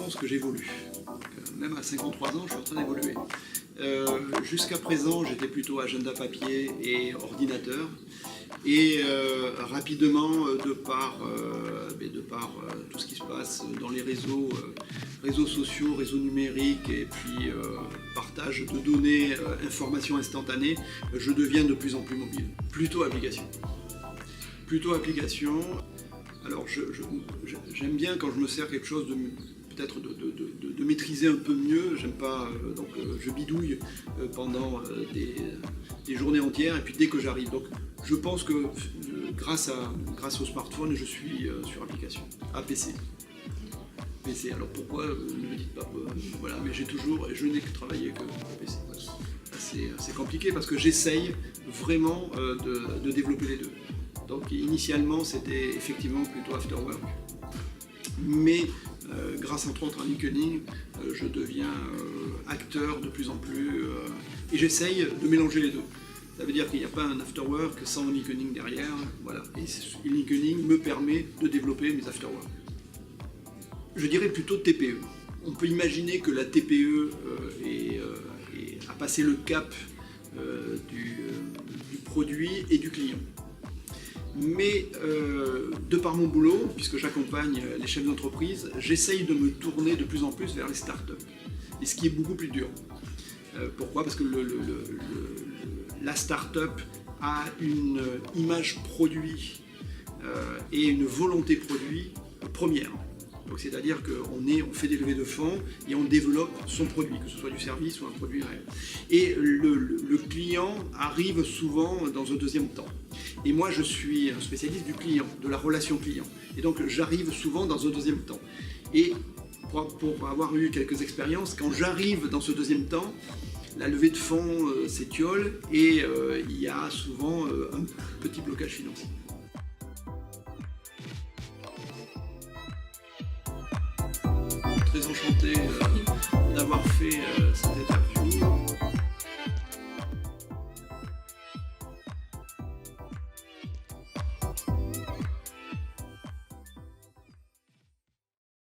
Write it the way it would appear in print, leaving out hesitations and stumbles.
pense que j'évolue. Même à 53 ans, je suis en train d'évoluer. Jusqu'à présent, j'étais plutôt agenda papier et ordinateur. Et rapidement, de par tout ce qui se passe dans les réseaux sociaux, réseaux numériques et puis partage de données, informations instantanées, je deviens de plus en plus mobile. Plutôt application. Plutôt application. Alors j'aime bien quand je me sers quelque chose de peut-être de maîtriser un peu mieux. J'aime pas, donc je bidouille pendant des journées entières et puis dès que j'arrive. Donc je pense que grâce au smartphone, je suis sur application, PC. PC. Alors pourquoi, ne me dites pas, voilà, mais je n'ai que travaillé que PC. Voilà. C'est compliqué parce que j'essaye vraiment de développer les deux. Donc initialement c'était effectivement plutôt after work, mais grâce entre autres à LinkedIn, je deviens acteur de plus en plus et j'essaye de mélanger les deux. Ça veut dire qu'il n'y a pas un after work sans LinkedIn derrière, voilà. Et LinkedIn me permet de développer mes after work. Je dirais plutôt TPE. On peut imaginer que la TPE a passé le cap du produit et du client. Mais de par mon boulot, puisque j'accompagne les chefs d'entreprise, j'essaye de me tourner de plus en plus vers les startups. Et ce qui est beaucoup plus dur. Pourquoi? Parce que la startup a une image produit et une volonté produit première. Donc c'est-à-dire qu'on fait des levées de fonds et on développe son produit, que ce soit du service ou un produit réel. Et le client arrive souvent dans un deuxième temps. Et moi je suis un spécialiste du client, de la relation client. Et donc j'arrive souvent dans un deuxième temps. Et pour avoir eu quelques expériences, quand j'arrive dans ce deuxième temps, la levée de fonds s'étiole et il y a souvent un petit blocage financier. Très enchanté d'avoir fait cette interview.